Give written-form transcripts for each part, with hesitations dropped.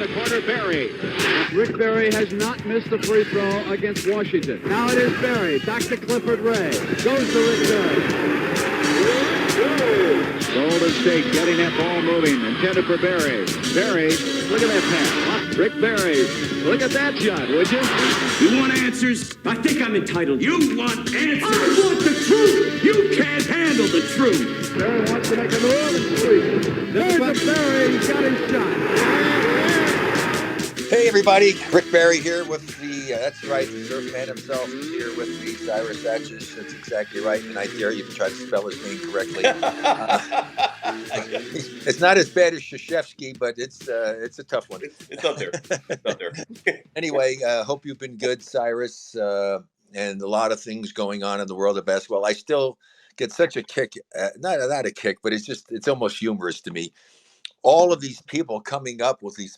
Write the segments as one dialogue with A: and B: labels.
A: the corner, Berry.
B: Rick Berry has not missed a free throw against Washington. Now it is Berry. Back to Clifford Ray. Goes to Rick Berry.
A: Golden State getting that ball moving. Intended for Berry. Berry, look at that pass. Rick Berry, look at that shot, would you?
C: You want answers? I think I'm entitled. You want answers? I want the truth. You can't handle the truth.
B: Berry wants to make a move and three. There's a Berry. He's got his shot.
D: Hey everybody, Rick Berry here with the, that's right, the Surfman himself is here with me, Cyrus Saatsaz. That's exactly right, and I dare you to try to spell his name correctly. It's not as bad as Krzyzewski, but it's a tough one.
E: It's up there. It's up there.
D: Anyway, hope you've been good, Cyrus, and a lot of things going on in the world of basketball. I still get such a kick, not a kick, but it's almost humorous to me. All of these people coming up with these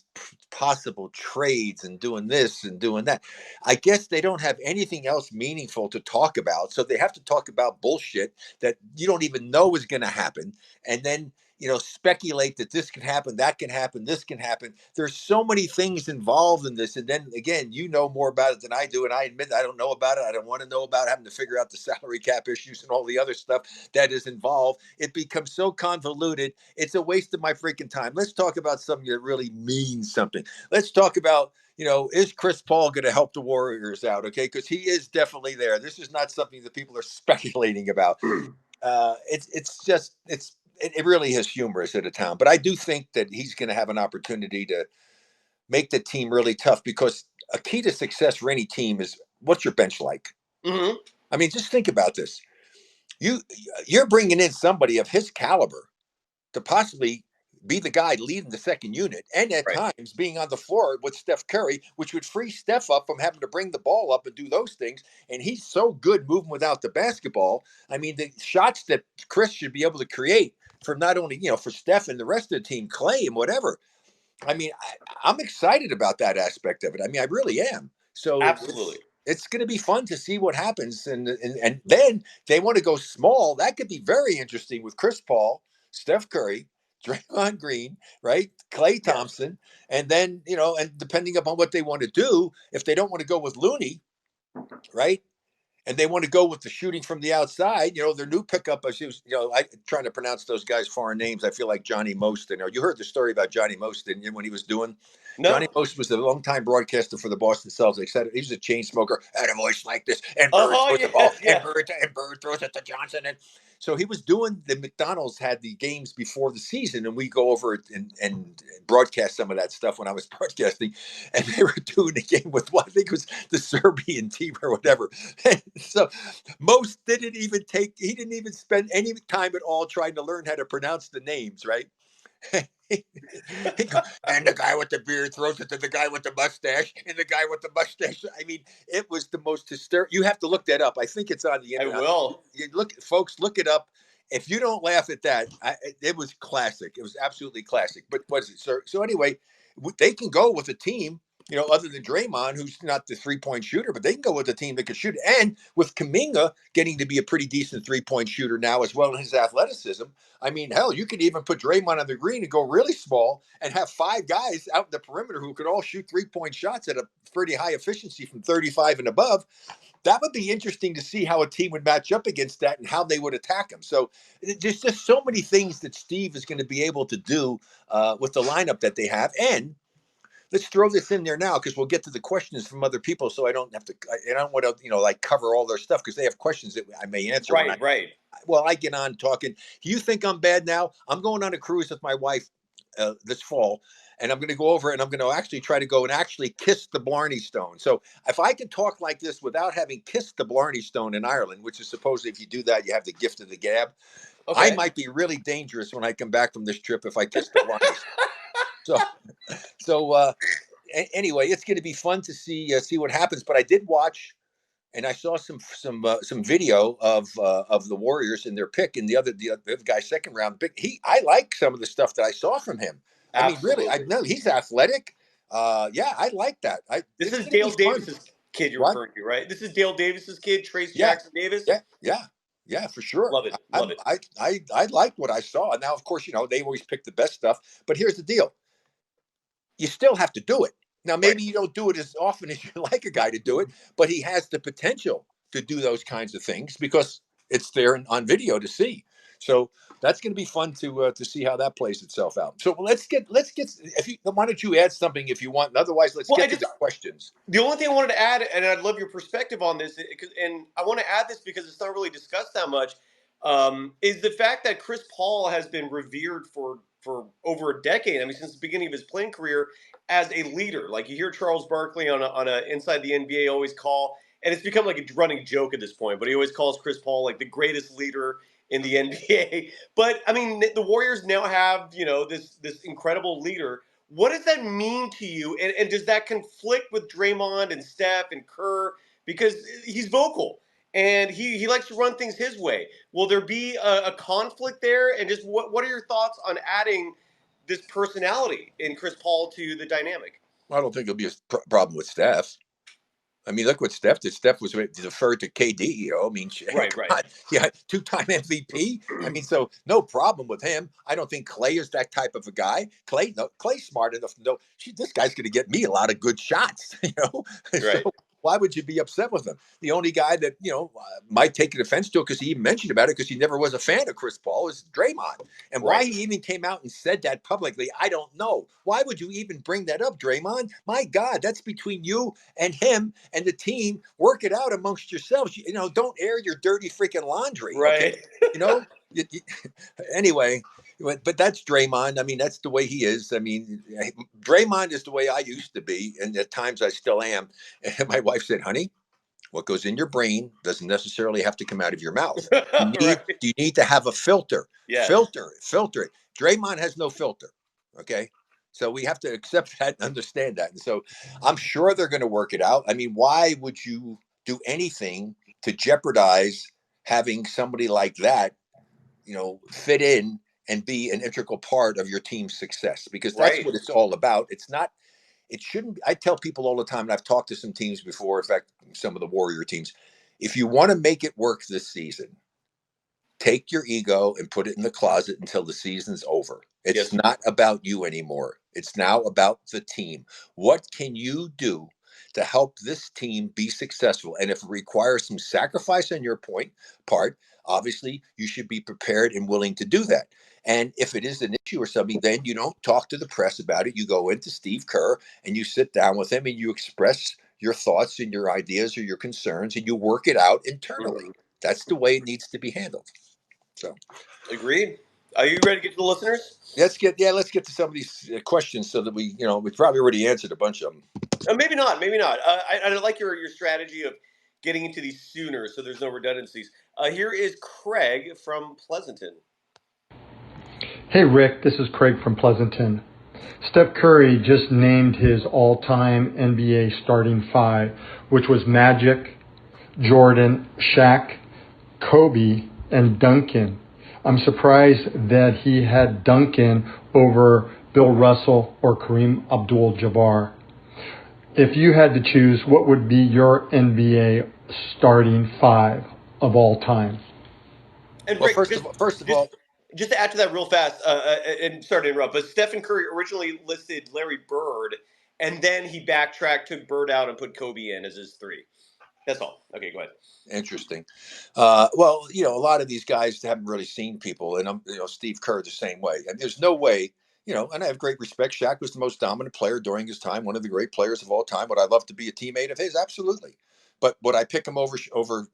D: possible trades and doing this and doing that. I guess they don't have anything else meaningful to talk about. So they have to talk about bullshit that you don't even know is going to happen. And then, speculate that this can happen, that can happen, this can happen. There's so many things involved in this. And then again, you know more about it than I do. And I admit I don't know about it. I don't want to know about it, having to figure out the salary cap issues and all the other stuff that is involved. It becomes so convoluted. It's a waste of my freaking time. Let's talk about something that really means something. Let's talk about, is Chris Paul going to help the Warriors out? Okay. Because he is definitely there. This is not something that people are speculating about. It really is humorous at a time, but I do think that he's going to have an opportunity to make the team really tough, because a key to success for any team is what's your bench like.
E: Mm-hmm.
D: I mean, just think about this. You're bringing in somebody of his caliber to possibly be the guy leading the second unit, and at times being on the floor with Steph Curry, which would free Steph up from having to bring the ball up and do those things. And he's so good moving without the basketball. I mean, the shots that Chris should be able to create for not only, for Steph and the rest of the team, Clay and whatever. I mean, I'm excited about that aspect of it. I mean, I really am. So
E: absolutely,
D: it's going to be fun to see what happens. And then they want to go small. That could be very interesting with Chris Paul, Steph Curry, Draymond Green, right? Klay Thompson. And then, and depending upon what they want to do, if they don't want to go with Looney, right? And they want to go with the shooting from the outside, their new pickup. I'm trying to pronounce those guys' foreign names. I feel like Johnny Most. You heard the story about Johnny Most, didn't you, when he was doing? No. Johnny Most was a longtime broadcaster for the Boston Celtics. He was a chain smoker, had a voice like this, and Bird throws the ball, and Bird throws it to Johnson. And so he was doing, the McDonald's had the games before the season, and we go over it and broadcast some of that stuff when I was broadcasting. And they were doing a game with I think it was the Serbian team or whatever. And so Most didn't even spend any time at all trying to learn how to pronounce the names, right? And the guy with the beard throws it to the guy with the mustache, and the guy with the mustache. I mean, it was the most hysterical. You have to look that up. I think it's on the internet.
E: I will.
D: Folks, look it up. If you don't laugh at that, it was classic. It was absolutely classic. But was it? So anyway, they can go with a team, other than Draymond, who's not the 3-point shooter, but they can go with a team that can shoot. And with Kuminga getting to be a pretty decent 3-point shooter now, as well as his athleticism. I mean, hell, you could even put Draymond on the green and go really small and have 5 guys out in the perimeter who could all shoot 3-point shots at a pretty high efficiency from 35 and above. That would be interesting to see how a team would match up against that and how they would attack them. So there's just so many things that Steve is going to be able to do with the lineup that they have. And let's throw this in there now, because we'll get to the questions from other people. So I don't want to, cover all their stuff, because they have questions that I may answer.
E: Right.
D: Well, I get on talking. You think I'm bad now? I'm going on a cruise with my wife this fall, and I'm going to go over and I'm going to actually try to go and actually kiss the Blarney Stone. So if I can talk like this without having kissed the Blarney Stone in Ireland, which is supposedly if you do that, you have the gift of the gab. Okay. I might be really dangerous when I come back from this trip if I kiss the Blarney Stone. Anyway, it's going to be fun to see what happens. But I did watch, and I saw some video of the Warriors and their pick, and the other guy's second round pick. I like some of the stuff that I saw from him.
E: Absolutely.
D: I mean, really, I know he's athletic. I like that.
E: This is Dale Davis's kid you're referring to, right? This is Dale Davis's kid, Trace Jackson Davis.
D: Yeah, for sure.
E: Love it.
D: I liked what I saw. Now, of course, they always pick the best stuff. But here's the deal. you still have to do it. Now, maybe you don't do it as often as you'd like a guy to do it, but he has the potential to do those kinds of things because it's there on video to see. So that's going to be fun to see how that plays itself out. So let's get if you why don't you add something if you want? Otherwise, let's get to the questions.
E: The only thing I wanted to add, and I'd love your perspective on this, and I want to add this because it's not really discussed that much, is the fact that Chris Paul has been revered for over a decade. I mean, since the beginning of his playing career as a leader. Like you hear Charles Barkley on a Inside the NBA always call, and it's become like a running joke at this point. But he always calls Chris Paul like the greatest leader in the NBA. But I mean, the Warriors now have this incredible leader. What does that mean to you? And does that conflict with Draymond and Steph and Kerr? Because he's vocal and he likes to run things his way. Will there be a conflict there? And just what are your thoughts on adding this personality in Chris Paul to the dynamic?
D: Well, I don't think it'll be a problem with Steph. I mean, look what Steph did. Steph was deferred to KD. I mean,
E: right.
D: Yeah, 2-time MVP. I mean, so no problem with him. I don't think Clay is that type of a guy. Clay's smart enough to know this guy's going to get me a lot of good shots.
E: Right.
D: So why would you be upset with him? The only guy that might take an offense to it because he even mentioned about it because he never was a fan of Chris Paul is Draymond. And why he even came out and said that publicly, I don't know. Why would you even bring that up, Draymond? My God, that's between you and him and the team. Work it out amongst yourselves. Don't air your dirty freaking laundry.
E: Right.
D: Okay? Anyway. But that's Draymond. I mean, that's the way he is. I mean, Draymond is the way I used to be, and at times I still am. And my wife said, honey, what goes in your brain doesn't necessarily have to come out of your mouth. You need to have a filter.
E: Yes.
D: Filter it. Draymond has no filter. Okay. So we have to accept that and understand that. And so I'm sure they're going to work it out. I mean, why would you do anything to jeopardize having somebody like that, fit in and be an integral part of your team's success? Because that's what it's all about. It shouldn't. I tell people all the time, and I've talked to some teams before, in fact, some of the Warrior teams, if you want to make it work this season, take your ego and put it in the closet until the season's over. It's not about you anymore. It's now about the team. What can you do to help this team be successful? And if it requires some sacrifice on your part, obviously you should be prepared and willing to do that. And if it is an issue or something, then you don't talk to the press about it. You go into Steve Kerr and you sit down with him and you express your thoughts and your ideas or your concerns and you work it out internally. That's the way it needs to be handled. So,
E: agreed. Are you ready to get to the listeners?
D: Let's get to some of these questions so that we probably already answered a bunch of them.
E: Maybe not. I like your strategy of getting into these sooner so there's no redundancies. Here is Craig from Pleasanton.
F: Hey, Rick, this is Craig from Pleasanton. Steph Curry just named his all-time NBA starting five, which was Magic, Jordan, Shaq, Kobe, and Duncan. I'm surprised that he had Duncan over Bill Russell or Kareem Abdul-Jabbar. If you had to choose, what would be your NBA starting five of all time?
E: And
D: well,
E: Rick,
D: first of all,
E: just to add to that real fast, and sorry to interrupt, but Stephen Curry originally listed Larry Bird, and then he backtracked, took Bird out, and put Kobe in as his three. That's all. Okay, go ahead.
D: Interesting. Well, a lot of these guys haven't really seen people, and Steve Kerr the same way. And there's no way, and I have great respect. Shaq was the most dominant player during his time, one of the great players of all time. Would I love to be a teammate of his? Absolutely. But would I pick him over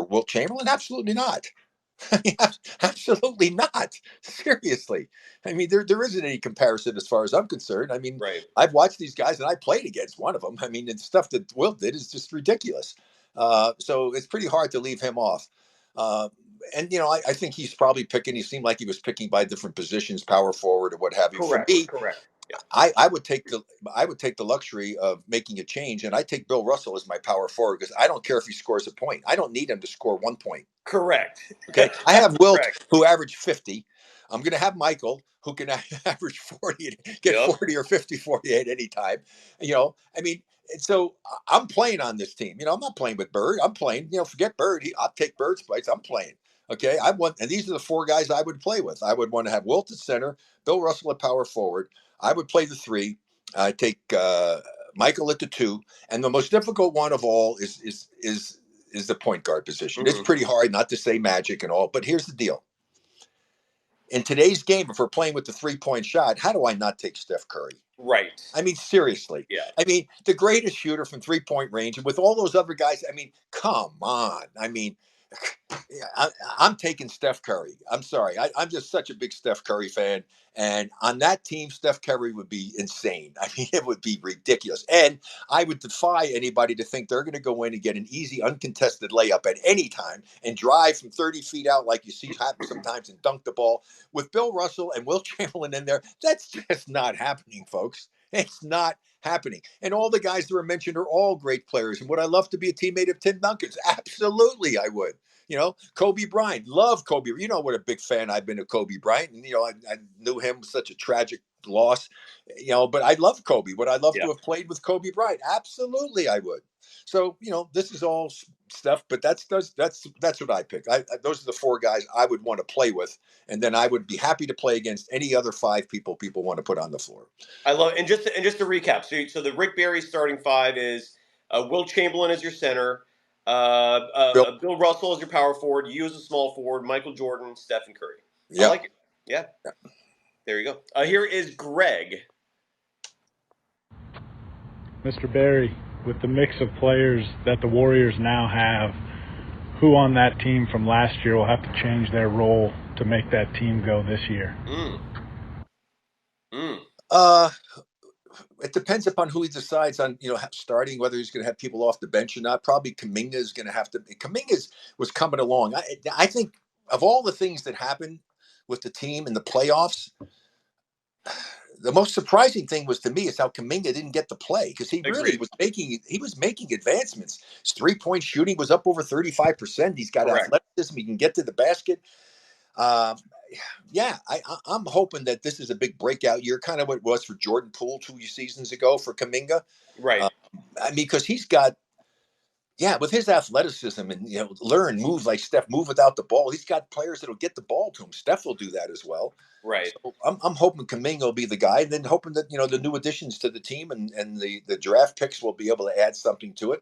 D: Wilt Chamberlain? Absolutely not. Absolutely not. Seriously. I mean, there isn't any comparison as far as I'm concerned. I mean, I've watched these guys and I played against one of them. I mean, the stuff that Wilt did is just ridiculous. So it's pretty hard to leave him off. And I think he's probably picking. He seemed like he was picking by different positions, power forward or what have you.
E: Correct.
D: For me,
E: correct. Yeah.
D: I would take the luxury of making a change, and I take Bill Russell as my power forward because I don't care if he scores a point. I don't need him to score 1 point.
E: Correct.
D: Okay. I have Wilt who averaged 50. I'm going to have Michael who can average 40 and get 40 or 50, 40 at any time. I mean, so I'm playing on this team. I'm not playing with Bird. I'm playing, forget Bird. I'll take Bird's place. I'm playing. Okay. And these are the four guys I would play with. I would want to have Wilt at center, Bill Russell at power forward. I would play the three. I take Michael at the 2, and the most difficult one of all is the point guard position. It's pretty hard not to say Magic and all, but here's the deal. In today's game, if we're playing with the 3-point shot, how do I not take Steph Curry?
E: Right.
D: I mean, seriously.
E: Yeah.
D: I mean, the greatest shooter from 3-point range, and with all those other guys, I mean, come on. I mean, I'm taking Steph Curry. I'm sorry. I'm just such a big Steph Curry fan. And on that team, Steph Curry would be insane. I mean, it would be ridiculous. And I would defy anybody to think they're going to go in and get an easy, uncontested layup at any time and drive from 30 feet out like you see happen sometimes and dunk the ball. With Bill Russell and Will Chamberlain in there, that's just not happening, folks. It's not happening. And all the guys that were mentioned are all great players. And would I love to be a teammate of Tim Duncan's? Absolutely, I would. You know, Kobe Bryant, love Kobe. You know what a big fan I've been of Kobe Bryant. And, you know, I knew him such a tragic loss, you know, but I love Kobe. Would I love to have played with Kobe Bryant? Absolutely, I would. So, you know, this is all stuff, but that's what I pick. Those are the 4 guys I would want to play with. And then I would be happy to play against any other 5 people want to put on the floor.
E: I love, and just to recap, so the Rick Barry starting 5 is Will Chamberlain as your center, Bill Russell as your power forward, you as a small forward, Michael Jordan, Stephen Curry. I like it. Yeah. There you go. Here is Greg.
G: Mr. Barry, with the mix of players that the Warriors now have, who on that team from last year will have to change their role to make that team go this year?
D: It depends upon who he decides on, you know, starting, whether he's going to have people off the bench or not. Probably Kuminga is going to have to. Kuminga was coming along. I think of all the things that happened with the team in the playoffs, the most surprising thing was to me is how Kuminga didn't get to play, because he really was making advancements. His 3-point shooting was up over 35%. He's got athleticism. He can get to the basket. Yeah, I'm hoping that this is a big breakout year, kind of what it was for Jordan Poole 2 seasons ago for Kuminga.
E: Right.
D: I mean, because he's got, with his athleticism and, you know, move like Steph, move without the ball. He's got players that'll get the ball to him. Steph will do that as well.
E: Right.
D: So I'm hoping Kuminga will be the guy, and then hoping that, you know, the new additions to the team and the draft picks will be able to add something to it.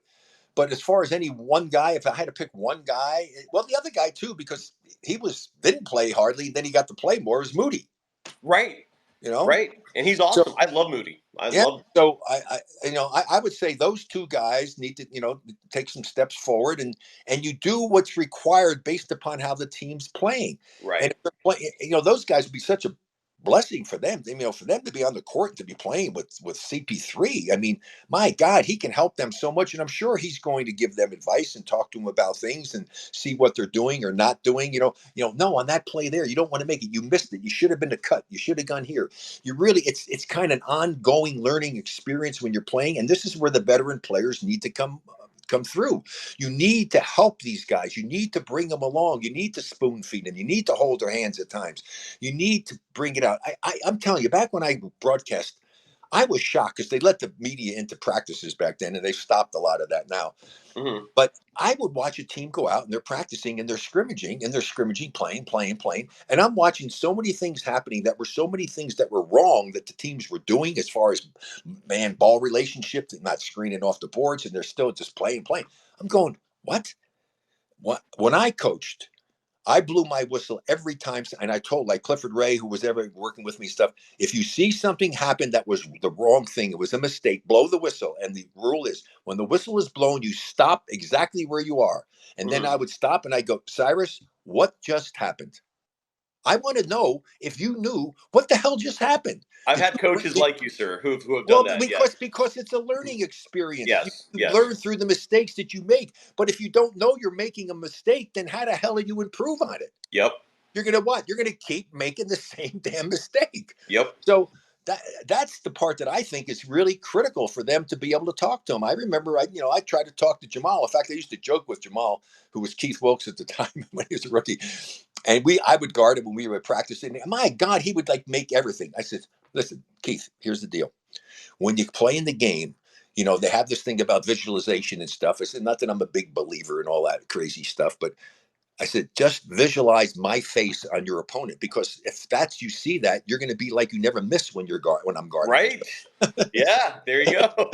D: But as far as any one guy, if I had to pick one guy, well, the other guy too, because he didn't play hardly, then he got to play more, is Moody.
E: Right.
D: You know?
E: Right. And he's awesome.
D: So,
E: I love Moody.
D: So I would say those 2 guys need to, you know, take some steps forward, and you do what's required based upon how the team's playing.
E: Right.
D: And you know, those guys would be such a blessing for them. You know, for them to be on the court and to be playing with CP3. I mean, my God, he can help them so much, and I'm sure he's going to give them advice and talk to them about things and see what they're doing or not doing. You know, no, on that play there, you don't want to make it. You missed it. You should have been a cut. You should have gone here. You really, it's kind of an ongoing learning experience when you're playing, and this is where the veteran players need to come through. You need to help these guys. You need to bring them along. You need to spoon feed them. You need to hold their hands at times. You need to bring it out. I'm telling you, back when I broadcast, I was shocked because they let the media into practices back then, and they've stopped a lot of that now.
E: Mm-hmm.
D: But I would watch a team go out and they're practicing and they're scrimmaging, playing. And I'm watching so many things happening that were wrong that the teams were doing as far as man-ball relationship, not screening off the boards, and they're still just playing. I'm going, what? When I coached, I blew my whistle every time, and I told, like Clifford Ray, who was ever working with me, stuff, if you see something happen that was the wrong thing, it was a mistake, blow the whistle. And the rule is, when the whistle is blown, you stop exactly where you are. And then I would stop and I go, Cyrus, what just happened? I want to know if you knew what the hell just happened.
E: I've had coaches like you, sir, who have done that.
D: Because it's a learning experience.
E: Yes,
D: you learn through the mistakes that you make. But if you don't know you're making a mistake, then how the hell are you improve on it?
E: Yep.
D: You're going to what? You're going to keep making the same damn mistake.
E: Yep.
D: So that's the part that I think is really critical for them to be able to talk to him. I remember, I tried to talk to Jamal. In fact, I used to joke with Jamal, who was Keith Wilkes at the time when he was a rookie. And I would guard him when we were practicing. My God, he would like make everything. I said, listen, Keith, here's the deal. When you play in the game, you know, they have this thing about visualization and stuff. I said, not that I'm a big believer in all that crazy stuff, but I said, just visualize my face on your opponent, because if you see that, you're going to be like you never miss when when I'm guarding.
E: Right. Yeah, there you go.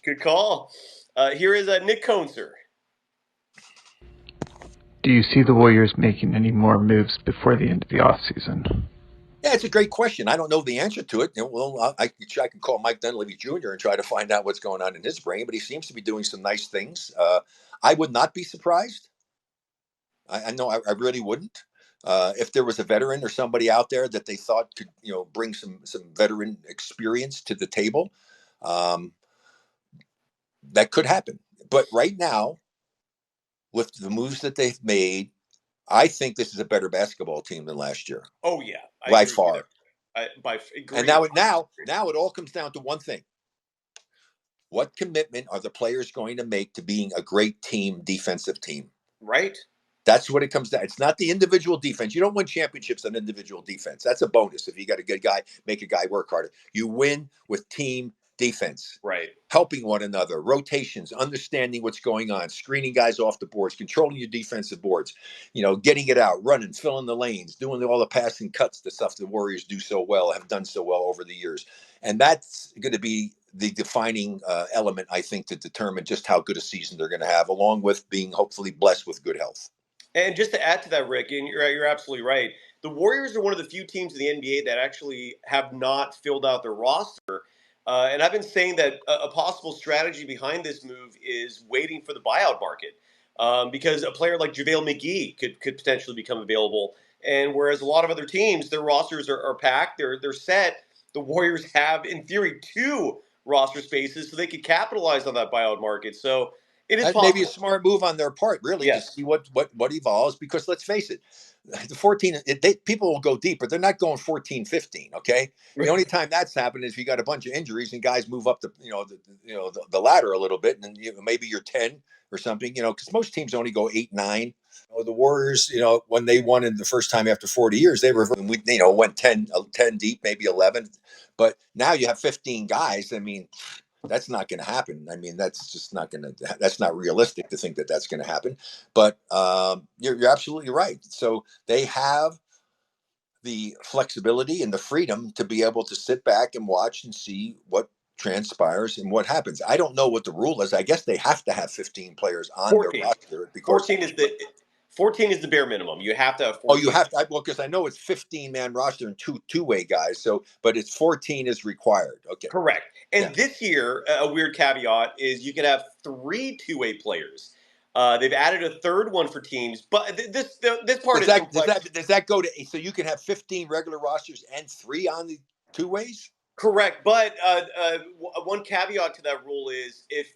E: Good call. Here is Nick Conser.
H: Do you see the Warriors making any more moves before the end of the offseason?
D: Yeah, it's a great question. I don't know the answer to it. Well, I can call Mike Dunleavy Jr. and try to find out what's going on in his brain, but he seems to be doing some nice things. I would not be surprised. I know I really wouldn't. If there was a veteran or somebody out there that they thought could, bring some veteran experience to the table, um, that could happen. But right now, with the moves that they've made, I think this is a better basketball team than last year.
E: Oh yeah,
D: by far.
E: Agree.
D: And now it all comes down to one thing: what commitment are the players going to make to being a great team, defensive team?
E: Right.
D: That's what it comes down. It's not the individual defense. You don't win championships on individual defense. That's a bonus. If you got a good guy, make a guy work harder. You win with team defense.
E: Right.
D: Helping one another, rotations, understanding what's going on, screening guys off the boards, controlling your defensive boards, getting it out, running, filling the lanes, doing all the passing cuts, the stuff the Warriors do so well, have done so well over the years. And that's going to be the defining element, I think, to determine just how good a season they're going to have, along with being hopefully blessed with good health.
E: And just to add to that, Rick, and you're absolutely right. The Warriors are one of the few teams in the NBA that actually have not filled out their roster. And I've been saying that a possible strategy behind this move is waiting for the buyout market, because a player like JaVale McGee could potentially become available. And whereas a lot of other teams, their rosters are packed, they're set. The Warriors have, in theory, 2 roster spaces, so they could capitalize on that buyout market. So it is
D: That
E: possible.
D: may be a smart move on their part, really,
E: Yes.
D: to see what evolves. Because let's face it, the 14, people will go deep, but they're not going 14-15. Okay, the only time that's happened is if you got a bunch of injuries and guys move up the ladder a little bit, and maybe you're 10 or something. Because most teams only go 8-9. The Warriors, when they won in the first time after 40 years, they went 10 deep, maybe 11. But now you have 15 guys. I mean, that's not going to happen. I mean, that's not realistic to think that that's going to happen. But you're absolutely right. So they have the flexibility and the freedom to be able to sit back and watch and see what transpires and what happens. I don't know what the rule is. I guess they have to have 15 players on
E: 14.
D: their roster. Because
E: 14 is the bare minimum. You have to have 14.
D: Oh, you have to. Well, because I know it's 15-man roster and two-way guys. So, but it's 14 is required. Okay.
E: Correct. And this year, a weird caveat is you can have 3 two-way players. They've added a third one for teams, but this part is complex.
D: Does that go to? So you can have 15 regular rosters and 3 on the two ways.
E: Correct, but one caveat to that rule is if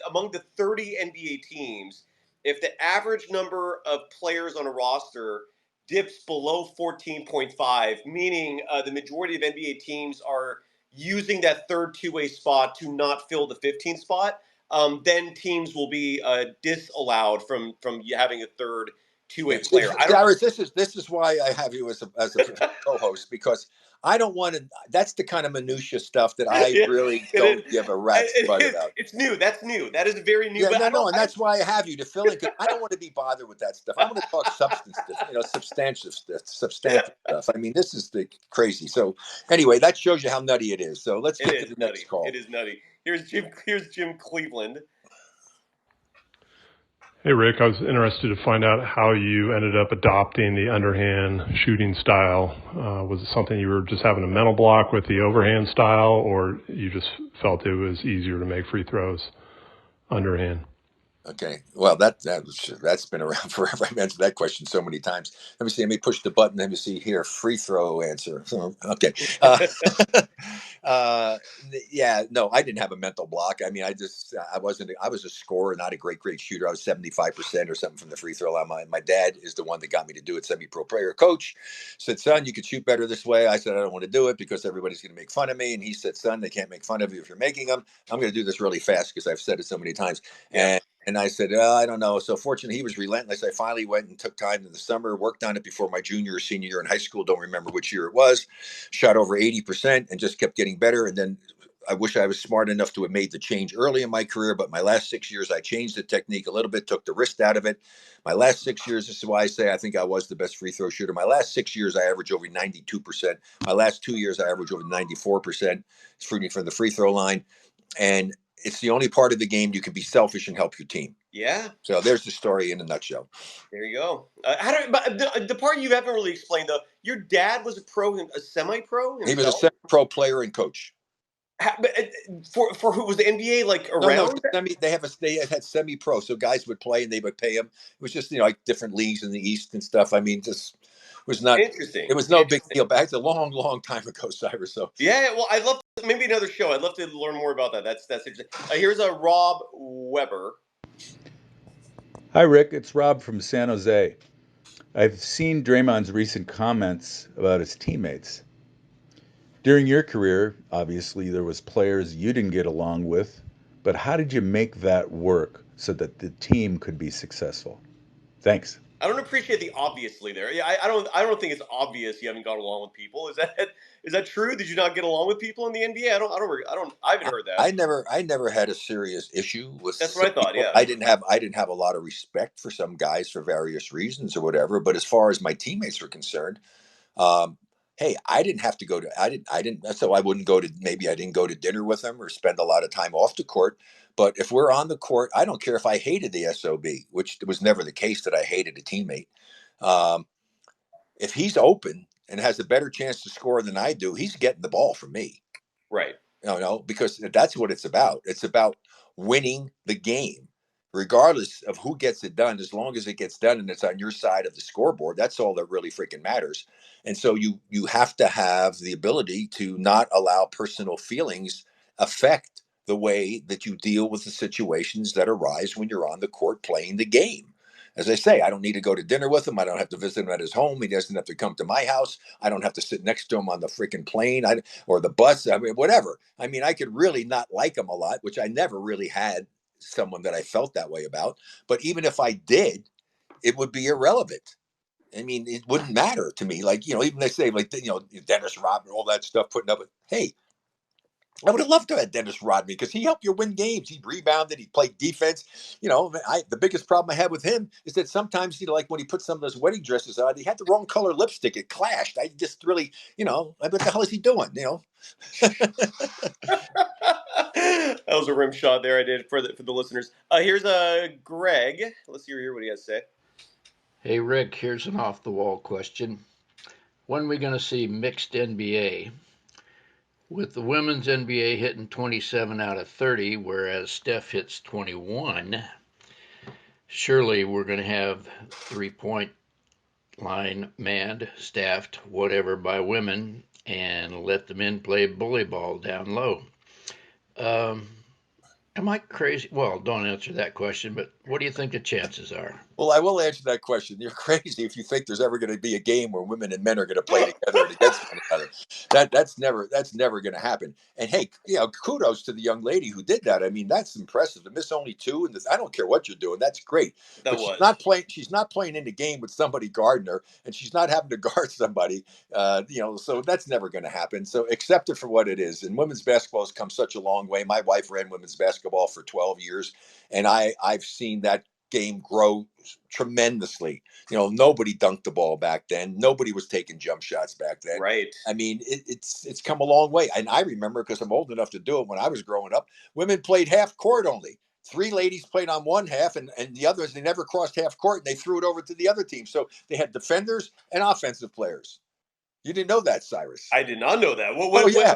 E: among the 30 NBA teams, if the average number of players on a roster dips below 14.5, meaning the majority of NBA teams are using that third two-way spot to not fill the 15th spot, then teams will be disallowed from having a third two-way player.
D: Cyrus, this is why I have you as a co-host, because I don't want to. That's the kind of minutia stuff that I really don't give a rat's butt about.
E: It's new. That's new. That is very new.
D: Yeah, and that's why I have you to fill in. Because I don't want to be bothered with that stuff. I want to talk substantive stuff. I mean, this is the crazy. So anyway, that shows you how nutty it is. So let's get to the next call.
E: It is nutty. Here's Jim Cleveland.
I: Hey, Rick, I was interested to find out how you ended up adopting the underhand shooting style. Was it something you were just having a mental block with the overhand style, or you just felt it was easier to make free throws underhand?
D: Okay. Well, that's been around forever. I've answered that question so many times. Let me see. Let me push the button. Let me see here. Free throw answer. Okay. Yeah. No, I didn't have a mental block. I mean, I was a scorer, not a great shooter. I was 75% or something from the free throw line. My dad is the one that got me to do it. Semi-pro player coach said, son, you could shoot better this way. I said, I don't want to do it because everybody's going to make fun of me. And he said, son, they can't make fun of you if you're making them. I'm going to do this really fast because I've said it so many times. And I said, I don't know. So fortunately, he was relentless. I finally went and took time in the summer, worked on it before my junior or senior year in high school. Don't remember which year it was. Shot over 80% and just kept getting better. And then I wish I was smart enough to have made the change early in my career, but my last 6 years, I changed the technique a little bit, took the wrist out of it. My last 6 years, this is why I say I think I was the best free throw shooter. My last 6 years, I average over 92%. My last 2 years, I average over 94% shooting from the free throw line. And it's the only part of the game you can be selfish and help your team.
E: Yeah.
D: So there's the story in a nutshell.
E: There you go. But the part you haven't really explained, though, your dad was a semi-pro himself?
D: He was a semi-pro player and coach.
E: For who was the NBA like around?
D: No, they had semi-pro, so guys would play and they would pay him. It was just like different leagues in the East and stuff. I mean, just was not
E: interesting.
D: It was no big deal. Back a long time ago, Cyrus. So
E: yeah, well, I'd love maybe another show. I'd love to learn more about that. That's interesting. Here's a Rob Weber.
J: Hi, Rick. It's Rob from San Jose. I've seen Draymond's recent comments about his teammates. During your career, obviously, there was players you didn't get along with, but how did you make that work so that the team could be successful? Thanks.
E: I don't appreciate the obviously there. Yeah, I don't think it's obvious you haven't got along with people. Is that true? Did you not get along with people in the NBA? I haven't heard that.
D: I never had a serious issue with.
E: That's what I thought. Yeah,
D: I didn't have a lot of respect for some guys for various reasons or whatever. But as far as my teammates were concerned, hey, I didn't have to go to. I didn't. So I wouldn't go to. Maybe I didn't go to dinner with them or spend a lot of time off the court. But if we're on the court, I don't care if I hated the SOB, which was never the case that I hated a teammate. If he's open and has a better chance to score than I do, he's getting the ball from me.
E: Right.
D: Because that's what it's about. It's about winning the game, regardless of who gets it done. As long as it gets done and it's on your side of the scoreboard, that's all that really freaking matters. And so you have to have the ability to not allow personal feelings affect the way that you deal with the situations that arise when you're on the court playing the game. As I say, I don't need to go to dinner with him. I don't have to visit him at his home. He doesn't have to come to my house. I don't have to sit next to him on the freaking plane or the bus. I mean, whatever. I mean, I could really not like him a lot, which I never really had someone that I felt that way about. But even if I did, it would be irrelevant. I mean, it wouldn't matter to me. Like, even they say, like, Dennis Rodman, all that stuff, putting up with, hey, I would have loved to have Dennis Rodman because he helped you win games. He rebounded. He played defense. The biggest problem I had with him is that sometimes, like when he put some of those wedding dresses on, he had the wrong color lipstick. It clashed. I just really, what the hell is he doing?
E: That was a rim shot there I did for the listeners. Here's Greg. Let's hear what he has to say.
K: Hey, Rick, here's an off-the-wall question. When are we going to see mixed NBA? With the women's NBA hitting 27 out of 30, whereas Steph hits 21, surely we're going to have three-point line manned, staffed, whatever, by women, and let the men play bully ball down low. Am I crazy? Well, don't answer that question, but what do you think the chances are?
D: Well, I will answer that question. You're crazy if you think there's ever going to be a game where women and men are going to play together and against one another. That's never going to happen. And hey, kudos to the young lady who did that. I mean, that's impressive. To miss only two, and I don't care what you're doing. That's great. She's not playing. She's not playing in the game with somebody guarding her, and she's not having to guard somebody. So that's never going to happen. So accept it for what it is. And women's basketball has come such a long way. My wife ran women's basketball for 12 years, and I've seen that game grow tremendously. Nobody dunked the ball back then. Nobody was taking jump shots back then.
E: Right.
D: I mean, it's come a long way. And I remember, because I'm old enough to do it, when I was growing up, women played half court only. 3 ladies played on one half, and the others, they never crossed half court, and they threw it over to the other team. So they had defenders and offensive players. You didn't know that, Cyrus?
E: I did not know that.
D: Yeah.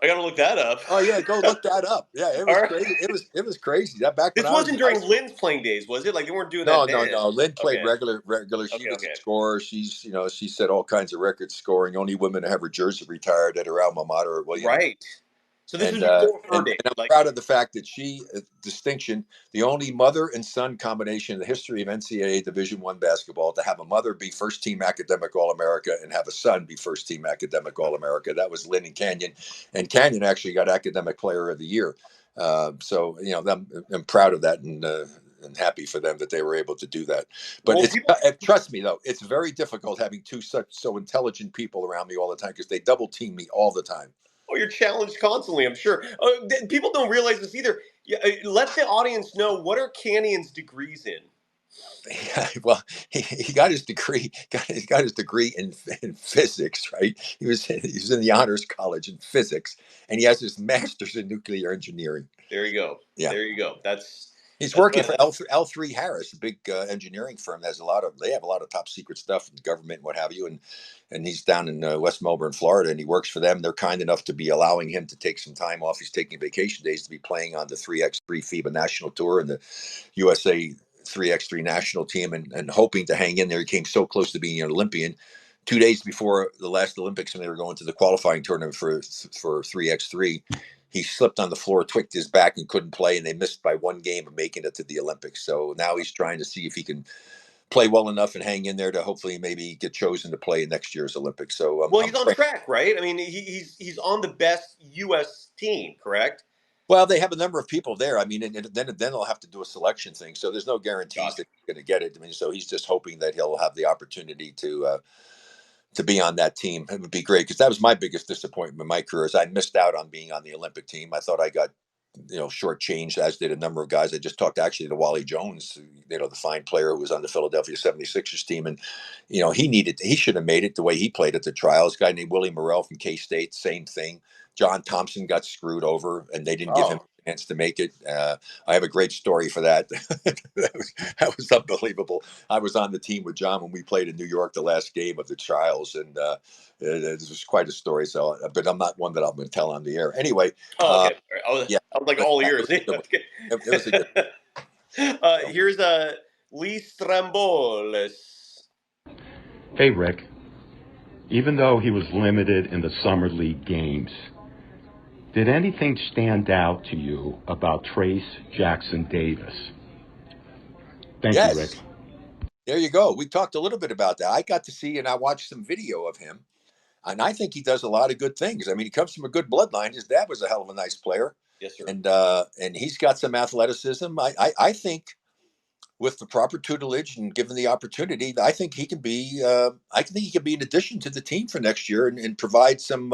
E: I got to look that up.
D: Oh yeah, go look that up. Yeah, it was crazy. It was crazy. That back.
E: This wasn't during Lynn's playing days, was it? Like they weren't doing that.
D: No. Lynn played regular. She was a scorer. She's she set all kinds of records scoring. Only women to have her jersey retired at her alma mater at Williams.
E: Right. So this was
D: and I'm proud of the fact that she distinction, the only mother and son combination in the history of NCAA Division I basketball to have a mother be first team academic All-America and have a son be first team academic All-America. That was Lynn and Canyon, and Canyon actually got academic player of the year. So I'm proud of that and happy for them that they were able to do that. But trust me though, it's very difficult having two so intelligent people around me all the time because they double team me all the time.
E: Oh, you're challenged constantly, I'm sure. People don't realize this either. Yeah, let the audience know, what are Cannion's degrees in?
D: Yeah, well, he got his degree. He got his degree in physics, right? He was in the honors college in physics, and he has his master's in nuclear engineering.
E: There you go.
D: Yeah,
E: There you go.
D: he's working for L3 Harris, a big engineering firm. They have a lot of top secret stuff in the government and what have you. And he's down in West Melbourne, Florida, and he works for them. They're kind enough to be allowing him to take some time off. He's taking vacation days to be playing on the 3x3 FIBA national tour and the USA 3x3 national team, and hoping to hang in there. He came so close to being an Olympian. 2 days before the last Olympics, when they were going to the qualifying tournament for 3x3, he slipped on the floor, twicked his back, and couldn't play, and they missed by one game of making it to the Olympics. So now he's trying to see if he can play well enough and hang in there to hopefully maybe get chosen to play in next year's Olympics. So
E: well, he's on track, right? I mean, he's on the best U.S. team, correct?
D: Well, they have a number of people there. I mean, and then they'll have to do a selection thing. So there's no guarantees that he's going to get it. I mean, so he's just hoping that he'll have the opportunity to be on that team. It would be great, because that was my biggest disappointment in my career, is I missed out on being on the Olympic team. I thought I got shortchanged, as did a number of guys. I just talked actually to Wally Jones, the fine player who was on the Philadelphia 76ers team, and he should have made it the way he played at the trials. A guy named Willie Morrell from K-State, same thing. John Thompson got screwed over, and they didn't give him a chance to make it. I have a great story for that. that was unbelievable. I was on the team with John when we played in New York the last game of the trials, and it was quite a story. So, but I'm not one that I'm going to tell on the air. Anyway.
E: Oh, okay. I was like all ears.
D: It was a good.
E: Here's Lee Strambolis.
L: Hey, Rick. Even though he was limited in the Summer League games, did anything stand out to you about Trace Jackson Davis? Thank you, Rick.
D: There you go. We talked a little bit about that. I got to see, and I watched some video of him, and I think he does a lot of good things. I mean, he comes from a good bloodline. His dad was a hell of a nice player.
E: Yes, sir.
D: And he's got some athleticism. I think with the proper tutelage and given the opportunity, I think he can be. I think he can be an addition to the team for next year and provide some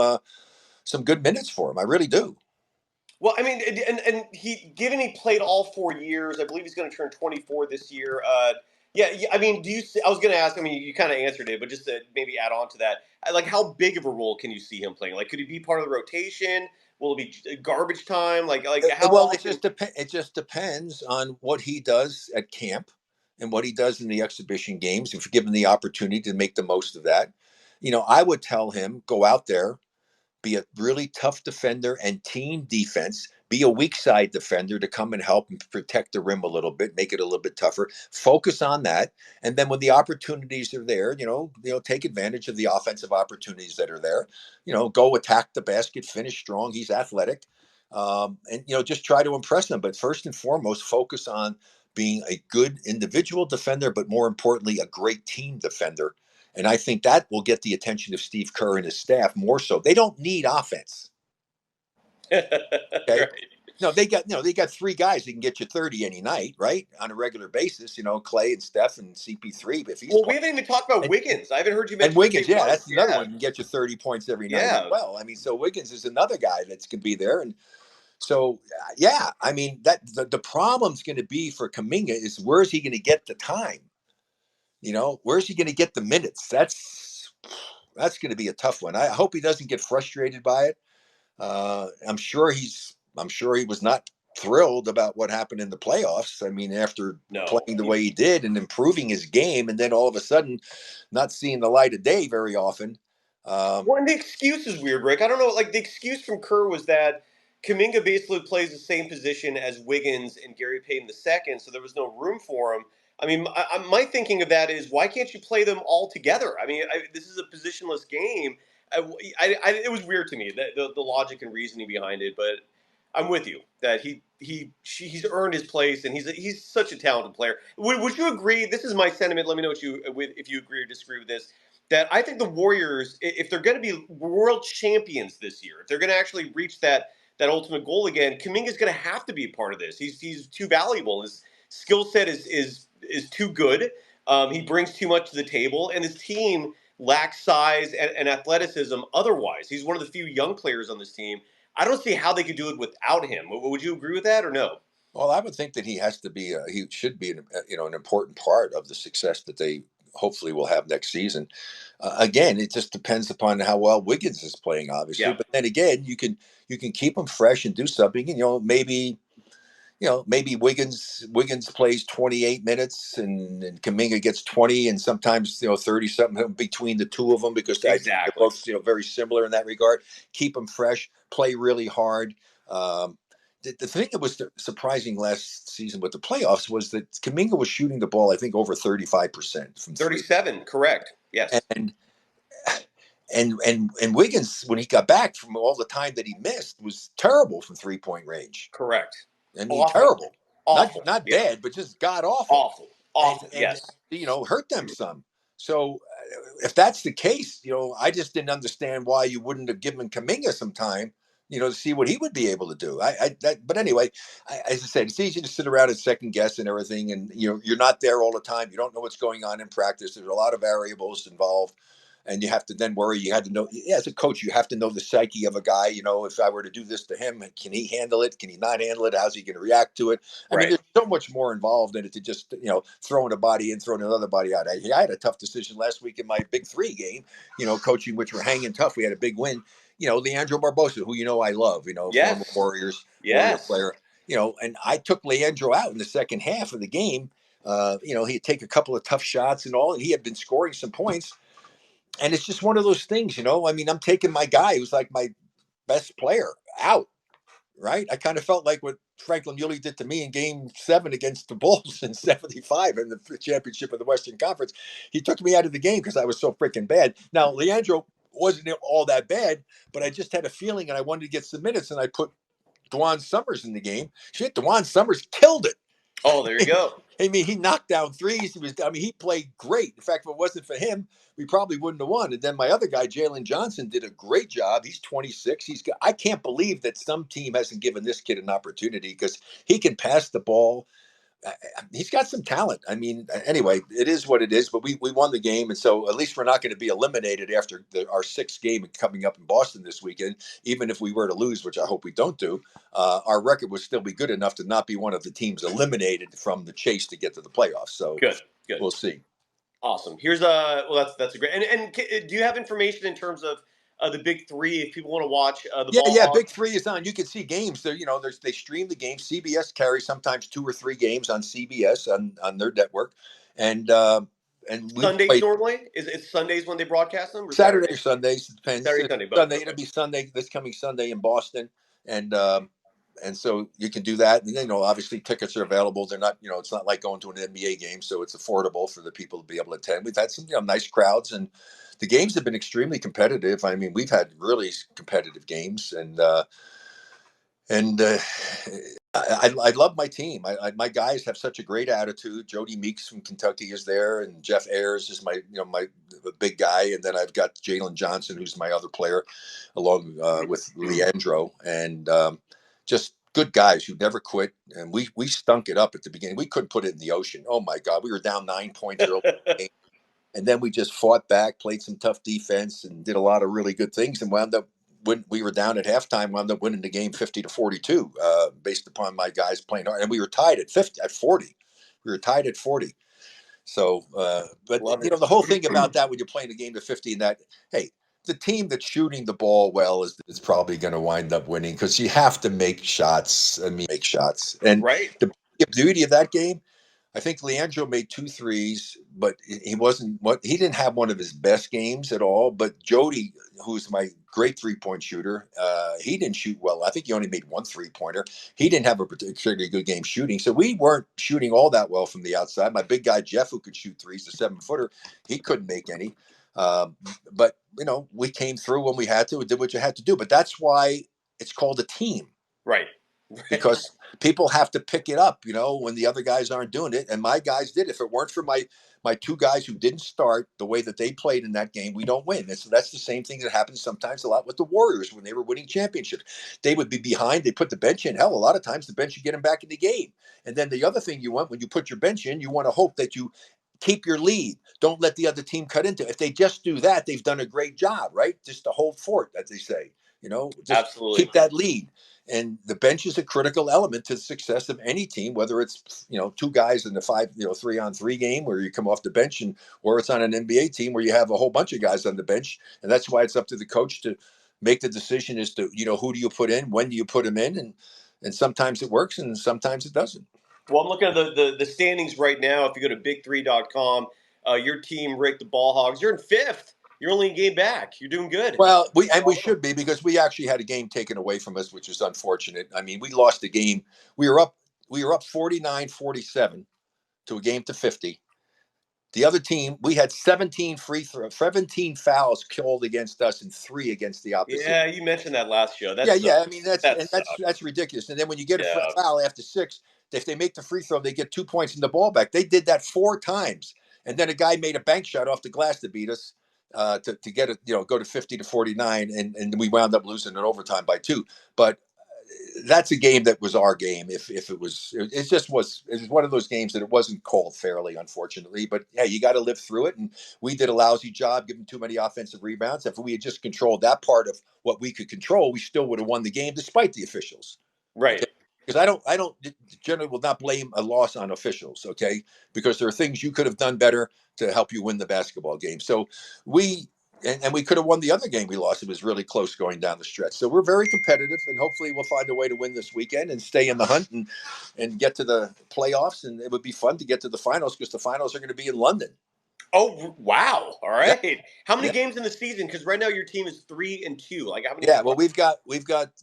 D: good minutes for him. I really do.
E: Well, I mean, and he played all 4 years. I believe he's going to turn 24 this year. Yeah. I mean, I was going to ask. I mean, you kind of answered it, but just to maybe add on to that, like, how big of a role can you see him playing? Like, could he be part of the rotation? Will it be garbage time? Like how?
D: Well, it just depends on what he does at camp and what he does in the exhibition games. If given the opportunity to make the most of that, I would tell him, go out there, be a really tough defender and team defense. Be a weak side defender to come and help and protect the rim a little bit, make it a little bit tougher. Focus on that, and then when the opportunities are there, take advantage of the offensive opportunities that are there. Go attack the basket, finish strong. He's athletic, and just try to impress them. But first and foremost, focus on being a good individual defender, but more importantly, a great team defender. And I think that will get the attention of Steve Kerr and his staff more so. They don't need offense. Okay.
E: Right.
D: They got three guys that can get you 30 any night, right? On a regular basis, Clay and Steph and CP3. But if he's
E: we haven't even talked about Wiggins. I haven't heard you mention.
D: And Wiggins, that's another one. Can get you 30 points every night as well. I mean, so Wiggins is another guy that's going to be there. And so, I mean, that the problem's going to be for Kuminga is, where is he going to get the time? Where's he going to get the minutes? That's going to be a tough one. I hope he doesn't get frustrated by it. I'm sure he was not thrilled about what happened in the playoffs. I mean, after playing the way he did and improving his game, and then all of a sudden not seeing the light of day very often.
E: Well, and the excuse is weird, Rick. I don't know. Like, the excuse from Kerr was that Kuminga basically plays the same position as Wiggins and Gary Payton II, so there was no room for him. I mean, my thinking of that is, why can't you play them all together? I mean, this is a positionless game. It was weird to me, the logic and reasoning behind it, but I'm with you that he's earned his place, and he's such a talented player. Would you agree? This is my sentiment. Let me know if you agree or disagree with this. That I think the Warriors, if they're going to be world champions this year, if they're going to actually reach that ultimate goal again, Kuminga's going to have to be a part of this. He's too valuable. His skill set is too good. He brings too much to the table, and his team lacks size and athleticism otherwise. He's one of the few young players on this team. I don't see how they could do it without him. Would you agree with that or no?
D: Well, I would think that he has to be. He should be, an important part of the success that they hopefully will have next season. Again, it just depends upon how well Wiggins is playing, obviously.
E: Yeah.
D: But then again, you can keep him fresh and do something. And maybe Wiggins plays 28 minutes and Kuminga gets 20, and sometimes 30 something between the two of them, because I think they're
E: Exactly.
D: both very similar in that regard. Keep them fresh, play really hard. The thing that was surprising last season with the playoffs was that Kuminga was shooting the ball, I think, over 35% from
E: 37, correct? Yes.
D: and and Wiggins, when he got back from all the time that he missed, was terrible from 3-point range.
E: Correct.
D: I mean,
E: Awful.
D: terrible.
E: Awful.
D: Not
E: Yeah.
D: bad, but just god awful.
E: Awful.
D: And
E: Yes.
D: hurt them some. So if that's the case, I just didn't understand why you wouldn't have given Kuminga some time, to see what he would be able to do. But anyway, as I said, it's easy to sit around and second guess and everything, and you're not there all the time. You don't know what's going on in practice. There's a lot of variables involved. And you have to then worry. You had to know, as a coach, you have to know the psyche of a guy. If I were to do this to him, can he handle it? Can he not handle it? How's he going to react to it? I mean, there's so much more involved in it to just, throwing a body in, throwing another body out. I had a tough decision last week in my Big Three game, coaching, which were hanging tough. We had a big win. Leandro Barbosa, who I love, former Warrior player, and I took Leandro out in the second half of the game. He'd take a couple of tough shots and all, and he had been scoring some points. And it's just one of those things, I mean, I'm taking my guy who's like my best player out, right? I kind of felt like what Franklin Muley did to me in Game 7 against the Bulls in '75 in the championship of the Western Conference. He took me out of the game because I was so freaking bad. Now, Leandro wasn't all that bad, but I just had a feeling and I wanted to get some minutes, and I put DeJuan Summers in the game. Shit, DeJuan Summers killed it.
E: Oh, there you go.
D: I mean, he knocked down threes. He played great. In fact, if it wasn't for him, we probably wouldn't have won. And then my other guy, Jalen Johnson, did a great job. He's 26. I can't believe that some team hasn't given this kid an opportunity, because he can pass the ball. He's got some talent. I mean, anyway, it is what it is, but we won the game. And so at least we're not going to be eliminated after our sixth game coming up in Boston this weekend. Even if we were to lose, which I hope we don't do, our record would still be good enough to not be one of the teams eliminated from the chase to get to the playoffs. So
E: good.
D: We'll see.
E: Awesome. Here's that's a great. And do you have information in terms of the Big Three, if people want to watch the ball?
D: Yeah, Big Three is on. You can see games there. They stream the games. CBS carries sometimes 2 or 3 games on CBS on their network, and
E: Sundays normally it's Sundays when they broadcast them. Or
D: Saturday or Sundays, depends.
E: Sunday.
D: It'll be Sunday. This coming Sunday in Boston, and so you can do that. And obviously tickets are available. They're not, it's not like going to an NBA game, so it's affordable for the people to be able to attend. We've had some nice crowds, and the games have been extremely competitive. I mean, we've had really competitive games, and I love my team. My guys have such a great attitude. Jody Meeks from Kentucky is there, and Jeff Ayers is my big guy, and then I've got Jalen Johnson, who's my other player, along with Leandro, and just good guys who never quit. And we stunk it up at the beginning. We couldn't put it in the ocean. Oh my God, we were down 9 points early. And then we just fought back, played some tough defense, and did a lot of really good things, and wound up when we were down at halftime, wound up winning the game 50-42, based upon my guys playing hard. And we were tied at 40. We were tied at 40. So, but the whole thing about that, when you're playing a game to 50, and that, hey, the team that's shooting the ball well is probably going to wind up winning, because you have to make shots. And the beauty of that game, I think Leandro made 2 threes, but he didn't have one of his best games at all. But Jody, who's my great 3-point shooter, he didn't shoot well. I think he only made 1 3-pointer. He didn't have a particularly good game shooting. So we weren't shooting all that well from the outside. My big guy, Jeff, who could shoot threes, the 7-footer, he couldn't make any. But, we came through when we had to and did what you had to do. But that's why it's called a team.
E: Right.
D: Because people have to pick it up, when the other guys aren't doing it. And my guys did. If it weren't for my 2 guys who didn't start the way that they played in that game, we don't win. That's the same thing that happens sometimes a lot with the Warriors when they were winning championships. They would be behind. They put the bench in. Hell, a lot of times the bench would get them back in the game. And then the other thing you want when you put your bench in, you want to hope that you keep your lead. Don't let the other team cut into it. If they just do that, they've done a great job, right? Just to hold fort, as they say. Just
E: Absolutely.
D: keep that lead. And the bench is a critical element to the success of any team, whether it's two guys in the 3-on-3 game where you come off the bench, or it's on an NBA team where you have a whole bunch of guys on the bench. And that's why it's up to the coach to make the decision as to who do you put in, when do you put them in, and sometimes it works and sometimes it doesn't.
E: Well, I'm looking at the standings right now. If you go to big3.com, your team, Rick, the Ball Hogs, you're in 5th. You're only a game back. You're doing good.
D: Well, we should be, because we actually had a game taken away from us, which is unfortunate. I mean, we lost the game. We were up 49-47 to a game to 50. The other team, we had 17 fouls called against us and 3 against the opposite.
E: Yeah, you mentioned that last show.
D: I mean, that's ridiculous. And then when you get a foul after 6, if they make the free throw, they get 2 points in the ball back. They did that 4 times, and then a guy made a bank shot off the glass to beat us. To get it, go to 50-49, and we wound up losing in overtime by 2. But that's a game that was our game. It was one of those games that it wasn't called fairly, unfortunately. But yeah, you got to live through it. And we did a lousy job, giving too many offensive rebounds. If we had just controlled that part of what we could control, we still would have won the game despite the officials.
E: Right.
D: Okay? Because I don't generally will not blame a loss on officials, okay? Because there are things you could have done better to help you win the basketball game. So we could have won the other game we lost. It was really close going down the stretch. So we're very competitive, and hopefully we'll find a way to win this weekend and stay in the hunt and get to the playoffs. And it would be fun to get to the finals, because the finals are going to be in London.
E: Oh, wow. All right.
D: Yeah.
E: How many games in the season? Because right now your team is 3-2. Like, how many?
D: Yeah, well, we've got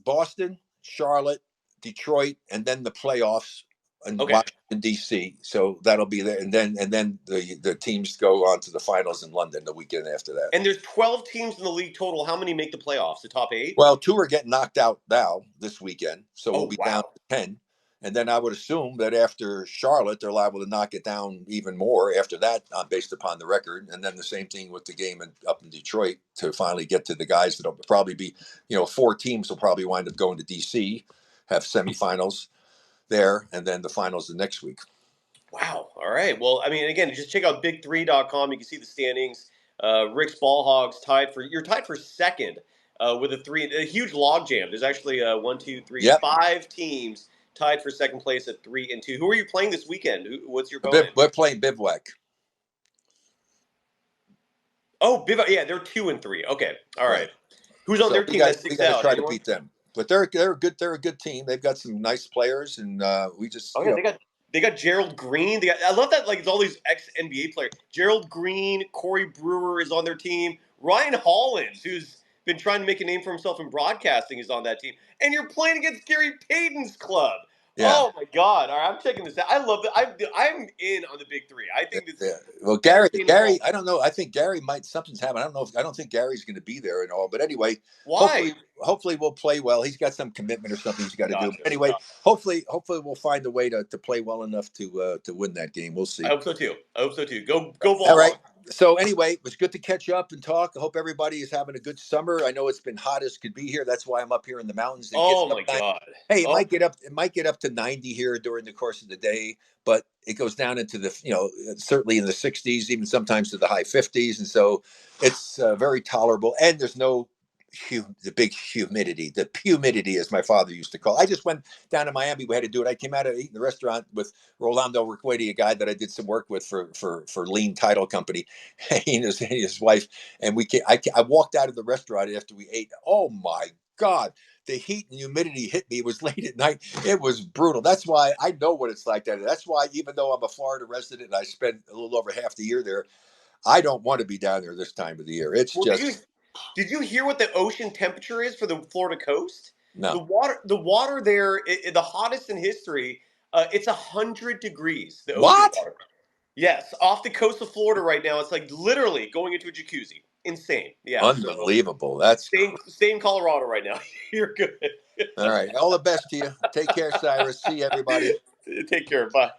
D: Boston, Charlotte, Detroit, and then the playoffs in Washington, D.C. So that'll be there, and then the teams go on to the finals in London the weekend after that.
E: And there's 12 teams in the league total. How many make the playoffs? The top 8?
D: Well, 2 are getting knocked out now this weekend, so we'll be down to 10. And then I would assume that after Charlotte, they're liable to knock it down even more after that, based upon the record. And then the same thing with the game up in Detroit to finally get to the guys that'll probably be, 4 teams will probably wind up going to D.C., have semifinals there, and then the finals the next week.
E: Wow. All right. Well, I mean, again, just check out big3.com. You can see the standings. Rick's Ball Hogs you're tied for 2nd with a huge log jam. There's actually 5 teams tied for 2nd place at 3-2. Who are you playing this weekend? What's your opponent?
D: We're playing Bivouac.
E: Oh, Bivouac. Yeah, they're 2-3. Okay. All right. Who's on their team that sticks out?
D: We got to try to beat them. But they're a good team. They've got some nice players, and we just
E: they got Gerald Green. I love that, like, it's all these ex-NBA players. Gerald Green, Corey Brewer is on their team. Ryan Hollins, who's been trying to make a name for himself in broadcasting, is on that team. And you're playing against Gary Payton's club. Yeah. Oh my God! All right, I'm checking this out. I love that. I'm in on the big 3. I think this.
D: Yeah. Well, Gary, I don't know. I think Gary something's happened. I don't think Gary's going to be there and all. But anyway,
E: why?
D: Hopefully we'll play well. He's got some commitment or something he's got to do. But anyway, hopefully we'll find a way to play well enough to win that game. We'll see.
E: I hope so too. Go Ball.
D: All right. So anyway, it was good to catch up and talk. I hope everybody is having a good summer. I know it's been hot as could be here. That's why I'm up here in the mountains.
E: Oh my God!
D: Hey, it might get up to 90 here during the course of the day, but it goes down into the certainly in the 60s, even sometimes to the high 50s, and so it's very tolerable. And there's no the big humidity, the humidity, as my father used to call it. I just went down to Miami. We had to do it. I came out of eating the restaurant with Rolando Requedi, a guy that I did some work with for Lean Title Company, and his wife. And I walked out of the restaurant after we ate. Oh my God, the heat and humidity hit me. It was late at night. It was brutal. That's why I know what it's like down there. That's why, even though I'm a Florida resident and I spent a little over half the year there, I don't want to be down there this time of the year. It's
E: Did you hear what the ocean temperature is for the Florida coast?
D: No.
E: The water there, the hottest in history. It's 100 degrees. The ocean water. Yes, off the coast of Florida right now. It's like literally going into a jacuzzi. Insane. Yeah.
D: Unbelievable.
E: So, stay in Colorado right now. You're good.
D: All right. All the best to you. Take care, Cyrus. See everybody.
E: Take care. Bye.